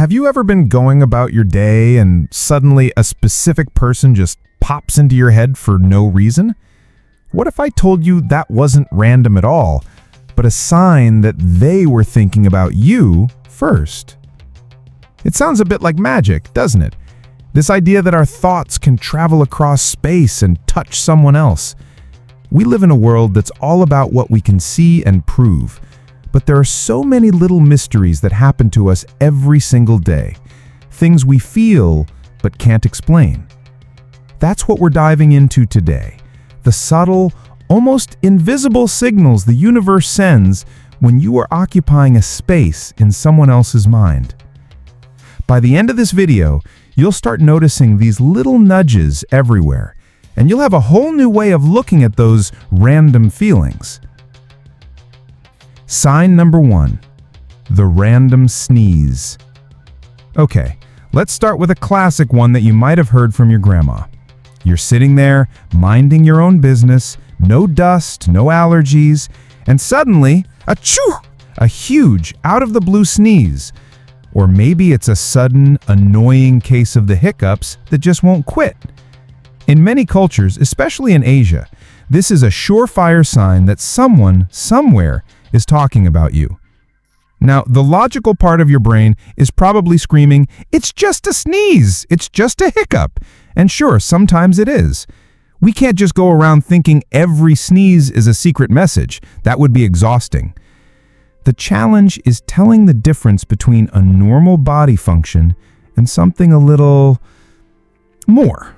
Have you ever been going about your day and suddenly a specific person just pops into your head for no reason? What if I told you that wasn't random at all, but a sign that they were thinking about you first? It sounds a bit like magic, doesn't it? This idea that our thoughts can travel across space and touch someone else. We live in a world that's all about what we can see and prove. But there are so many little mysteries that happen to us every single day. Things we feel but can't explain. That's what we're diving into today. The subtle, almost invisible signals the universe sends when you are occupying a space in someone else's mind. By the end of this video, you'll start noticing these little nudges everywhere, and you'll have a whole new way of looking at those random feelings. Sign number 1, the random sneeze. Okay, let's start with a classic one that you might have heard from your grandma. You're sitting there, minding your own business, no dust, no allergies, and suddenly, achoo! A huge, out-of-the-blue sneeze. Or maybe it's a sudden, annoying case of the hiccups that just won't quit. In many cultures, especially in Asia, this is a surefire sign that someone, somewhere, is talking about you. Now, the logical part of your brain is probably screaming, "It's just a sneeze! It's just a hiccup!" And sure, sometimes it is. We can't just go around thinking every sneeze is a secret message. That would be exhausting. The challenge is telling the difference between a normal body function and something a little more.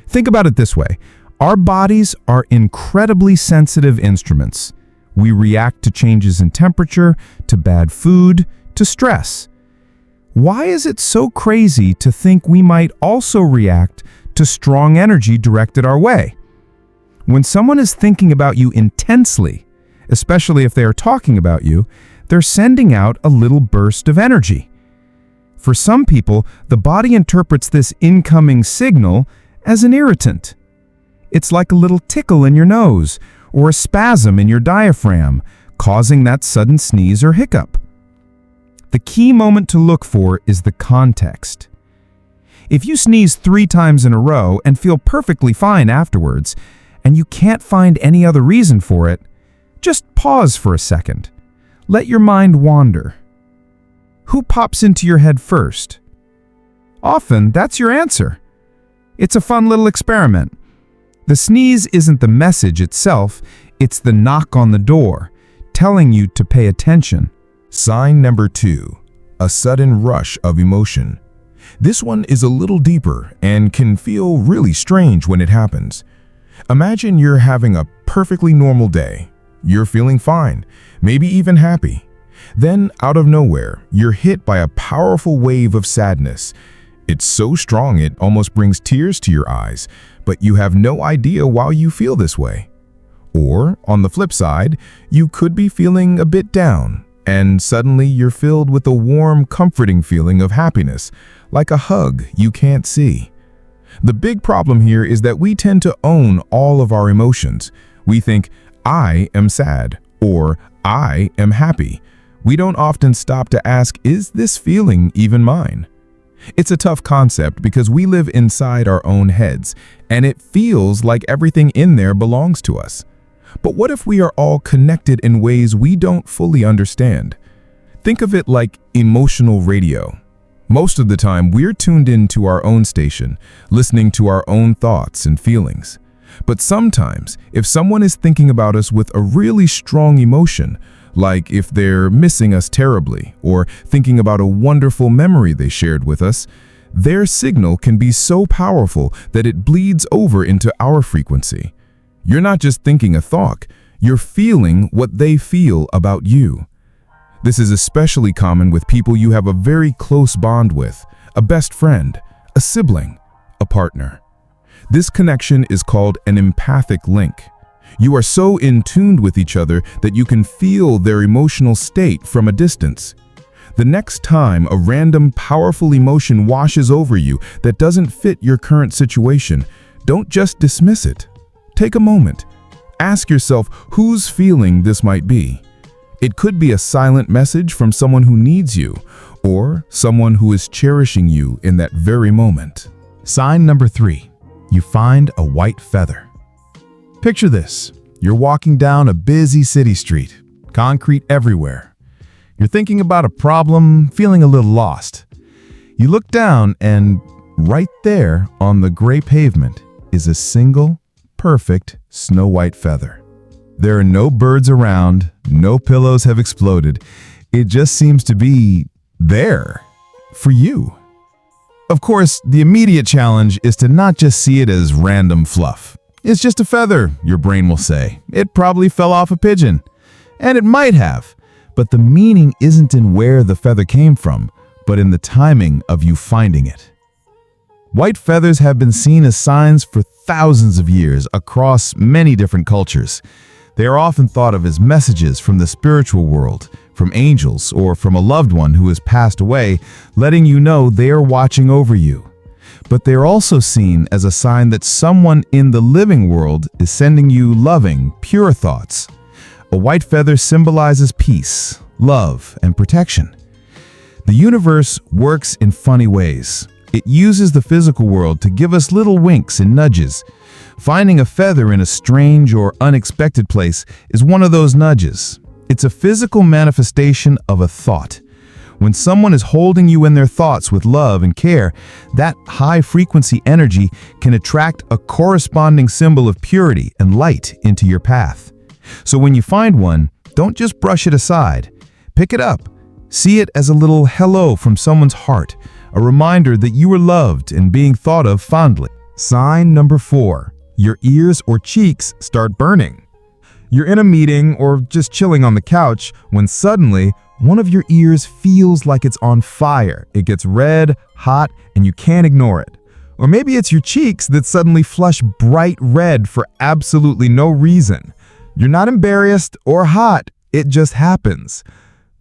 Think about it this way. Our bodies are incredibly sensitive instruments. We react to changes in temperature, to bad food, to stress. Why is it so crazy to think we might also react to strong energy directed our way? When someone is thinking about you intensely, especially if they are talking about you, they're sending out a little burst of energy. For some people, the body interprets this incoming signal as an irritant. It's like a little tickle in your nose or a spasm in your diaphragm, causing that sudden sneeze or hiccup. The key moment to look for is the context. If you sneeze 3 times in a row and feel perfectly fine afterwards, and you can't find any other reason for it, just pause for a second. Let your mind wander. Who pops into your head first? Often, that's your answer. It's a fun little experiment. The sneeze isn't the message itself, it's the knock on the door, telling you to pay attention. Sign number 2, a sudden rush of emotion. This one is a little deeper and can feel really strange when it happens. Imagine you're having a perfectly normal day. You're feeling fine, maybe even happy. Then, out of nowhere, you're hit by a powerful wave of sadness. It's so strong it almost brings tears to your eyes, but you have no idea why you feel this way. Or, on the flip side, you could be feeling a bit down, and suddenly you're filled with a warm, comforting feeling of happiness, like a hug you can't see. The big problem here is that we tend to own all of our emotions. We think, "I am sad," or "I am happy." We don't often stop to ask, is this feeling even mine? It's a tough concept because we live inside our own heads, and it feels like everything in there belongs to us. But what if we are all connected in ways we don't fully understand? Think of it like emotional radio. Most of the time, we're tuned into our own station, listening to our own thoughts and feelings. But sometimes, if someone is thinking about us with a really strong emotion, like if they're missing us terribly or thinking about a wonderful memory they shared with us, their signal can be so powerful that it bleeds over into our frequency. You're not just thinking a thought, you're feeling what they feel about you. This is especially common with people you have a very close bond with, a best friend, a sibling, a partner. This connection is called an empathic link. You are so in tune with each other that you can feel their emotional state from a distance. The next time a random, powerful emotion washes over you that doesn't fit your current situation, don't just dismiss it. Take a moment. Ask yourself whose feeling this might be. It could be a silent message from someone who needs you, or someone who is cherishing you in that very moment. Sign number 3. You find a white feather. Picture this. You're walking down a busy city street, concrete everywhere. You're thinking about a problem, feeling a little lost. You look down and right there on the gray pavement is a single, perfect, snow-white feather. There are no birds around, no pillows have exploded. It just seems to be there for you. Of course, the immediate challenge is to not just see it as random fluff. It's just a feather, your brain will say. It probably fell off a pigeon. And it might have. But the meaning isn't in where the feather came from, but in the timing of you finding it. White feathers have been seen as signs for thousands of years across many different cultures. They are often thought of as messages from the spiritual world, from angels, or from a loved one who has passed away, letting you know they are watching over you. But they are also seen as a sign that someone in the living world is sending you loving, pure thoughts. A white feather symbolizes peace, love, and protection. The universe works in funny ways. It uses the physical world to give us little winks and nudges. Finding a feather in a strange or unexpected place is one of those nudges. It's a physical manifestation of a thought. When someone is holding you in their thoughts with love and care, that high-frequency energy can attract a corresponding symbol of purity and light into your path. So when you find one, don't just brush it aside. Pick it up. See it as a little hello from someone's heart, a reminder that you are loved and being thought of fondly. Sign number 4. Your ears or cheeks start burning. You're in a meeting or just chilling on the couch when suddenly one of your ears feels like it's on fire. It gets red, hot, and you can't ignore it. Or maybe it's your cheeks that suddenly flush bright red for absolutely no reason. You're not embarrassed or hot, it just happens.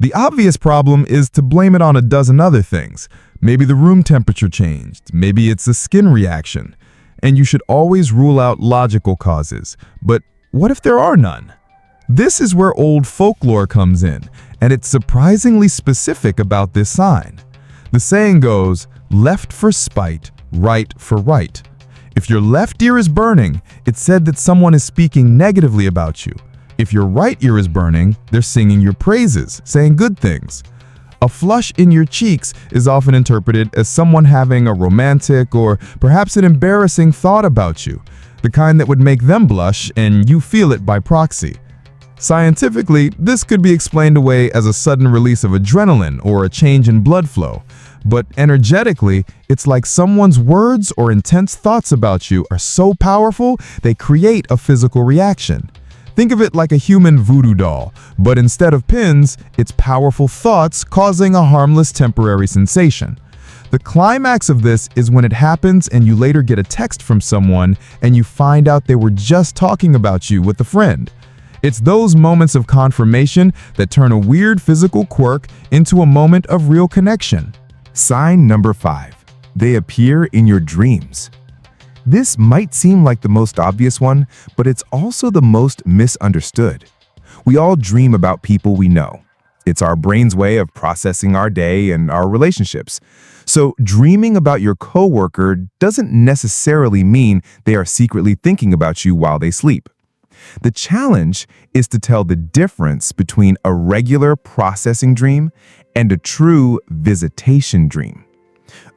The obvious problem is to blame it on a dozen other things. Maybe the room temperature changed, maybe it's a skin reaction. And you should always rule out logical causes. But what if there are none? This is where old folklore comes in, and it's surprisingly specific about this sign. The saying goes, left for spite, right for right. If your left ear is burning, it's said that someone is speaking negatively about you. If your right ear is burning, they're singing your praises, saying good things. A flush in your cheeks is often interpreted as someone having a romantic or perhaps an embarrassing thought about you, the kind that would make them blush and you feel it by proxy. Scientifically, this could be explained away as a sudden release of adrenaline or a change in blood flow. But energetically, it's like someone's words or intense thoughts about you are so powerful, they create a physical reaction. Think of it like a human voodoo doll, but instead of pins, it's powerful thoughts causing a harmless temporary sensation. The climax of this is when it happens and you later get a text from someone and you find out they were just talking about you with a friend. It's those moments of confirmation that turn a weird physical quirk into a moment of real connection. Sign number 5. They appear in your dreams. This might seem like the most obvious one, but it's also the most misunderstood. We all dream about people we know. It's our brain's way of processing our day and our relationships. So dreaming about your coworker doesn't necessarily mean they are secretly thinking about you while they sleep. The challenge is to tell the difference between a regular processing dream and a true visitation dream.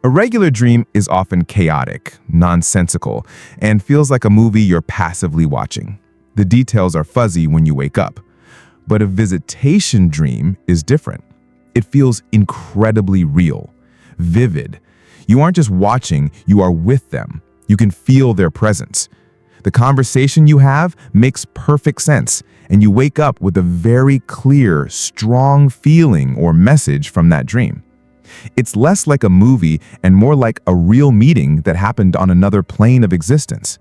A regular dream is often chaotic, nonsensical, and feels like a movie you're passively watching. The details are fuzzy when you wake up. But a visitation dream is different. It feels incredibly real, vivid. You aren't just watching, you are with them. You can feel their presence. The conversation you have makes perfect sense, and you wake up with a very clear, strong feeling or message from that dream. It's less like a movie and more like a real meeting that happened on another plane of existence.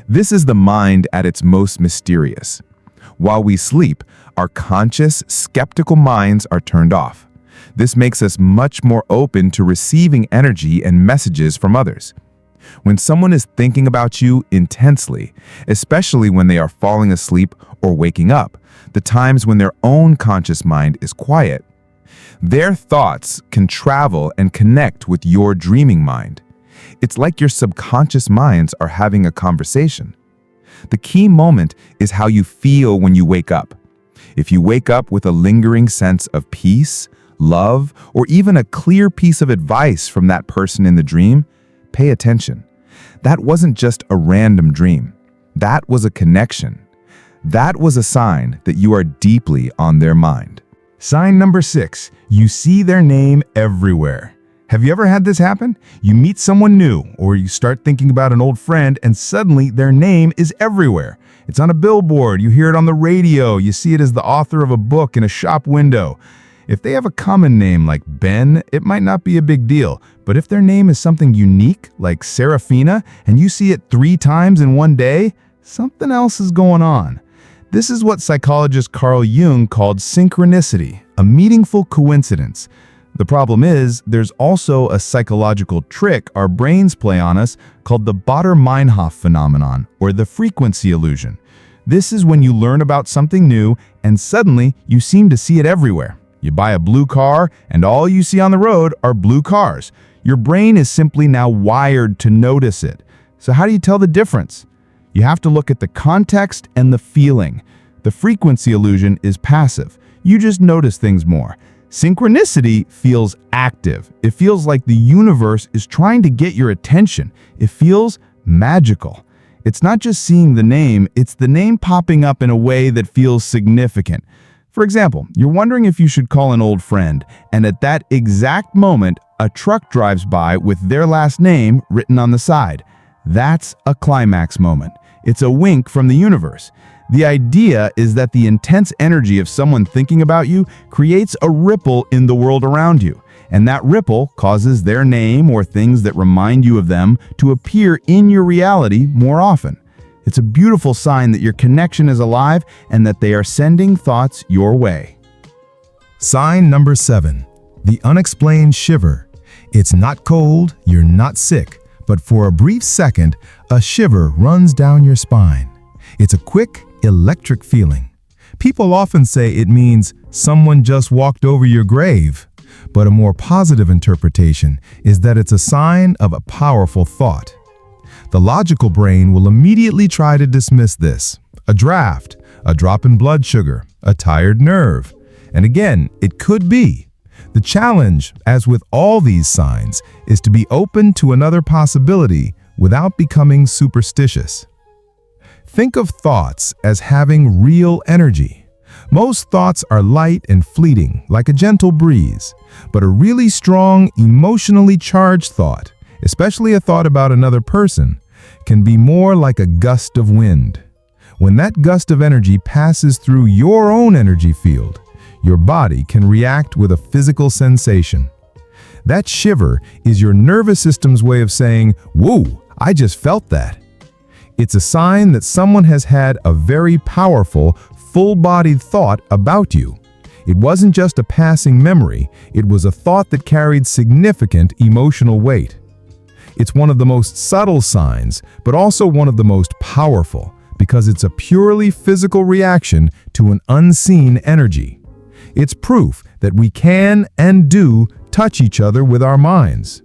This is the mind at its most mysterious. While we sleep, our conscious, skeptical minds are turned off. This makes us much more open to receiving energy and messages from others. When someone is thinking about you intensely, especially when they are falling asleep or waking up, the times when their own conscious mind is quiet, their thoughts can travel and connect with your dreaming mind. It's like your subconscious minds are having a conversation. The key moment is how you feel when you wake up. If you wake up with a lingering sense of peace, love, or even a clear piece of advice from that person in the dream, pay attention. That wasn't just a random dream. That was a connection. That was a sign that you are deeply on their mind. Sign number 6, you see their name everywhere. Have you ever had this happen? You meet someone new, or you start thinking about an old friend, and suddenly their name is everywhere. It's on a billboard, you hear it on the radio, you see it as the author of a book in a shop window. If they have a common name like Ben, it might not be a big deal. But if their name is something unique, like Serafina, and you see it 3 times in one day, something else is going on. This is what psychologist Carl Jung called synchronicity, a meaningful coincidence. The problem is, there's also a psychological trick our brains play on us called the Baader-Meinhof phenomenon, or the frequency illusion. This is when you learn about something new, and suddenly you seem to see it everywhere. You buy a blue car, and all you see on the road are blue cars. Your brain is simply now wired to notice it. So how do you tell the difference? You have to look at the context and the feeling. The frequency illusion is passive. You just notice things more. Synchronicity feels active. It feels like the universe is trying to get your attention. It feels magical. It's not just seeing the name, it's the name popping up in a way that feels significant. For example, you're wondering if you should call an old friend, and at that exact moment, a truck drives by with their last name written on the side. That's a climax moment. It's a wink from the universe. The idea is that the intense energy of someone thinking about you creates a ripple in the world around you, and that ripple causes their name or things that remind you of them to appear in your reality more often. It's a beautiful sign that your connection is alive and that they are sending thoughts your way. Sign number 7, the unexplained shiver. It's not cold, you're not sick, but for a brief second, a shiver runs down your spine. It's a quick, electric feeling. People often say it means someone just walked over your grave, but a more positive interpretation is that it's a sign of a powerful thought. The logical brain will immediately try to dismiss this. A draft, a drop in blood sugar, a tired nerve. And again, it could be. The challenge, as with all these signs, is to be open to another possibility without becoming superstitious. Think of thoughts as having real energy. Most thoughts are light and fleeting, like a gentle breeze, but a really strong, emotionally charged thought, especially a thought about another person, can be more like a gust of wind. When that gust of energy passes through your own energy field, your body can react with a physical sensation. That shiver is your nervous system's way of saying, "Whoa, I just felt that." It's a sign that someone has had a very powerful, full-bodied thought about you. It wasn't just a passing memory, it was a thought that carried significant emotional weight. It's one of the most subtle signs, but also one of the most powerful, because it's a purely physical reaction to an unseen energy. It's proof that we can and do touch each other with our minds.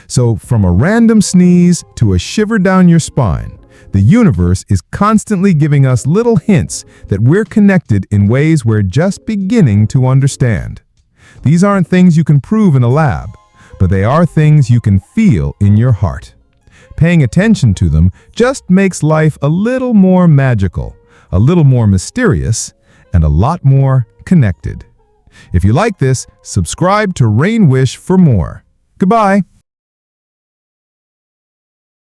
So, from a random sneeze to a shiver down your spine, the universe is constantly giving us little hints that we're connected in ways we're just beginning to understand. These aren't things you can prove in a lab, but they are things you can feel in your heart. Paying attention to them just makes life a little more magical, a little more mysterious, and a lot more connected. If you like this, subscribe to RainWish for more. Goodbye.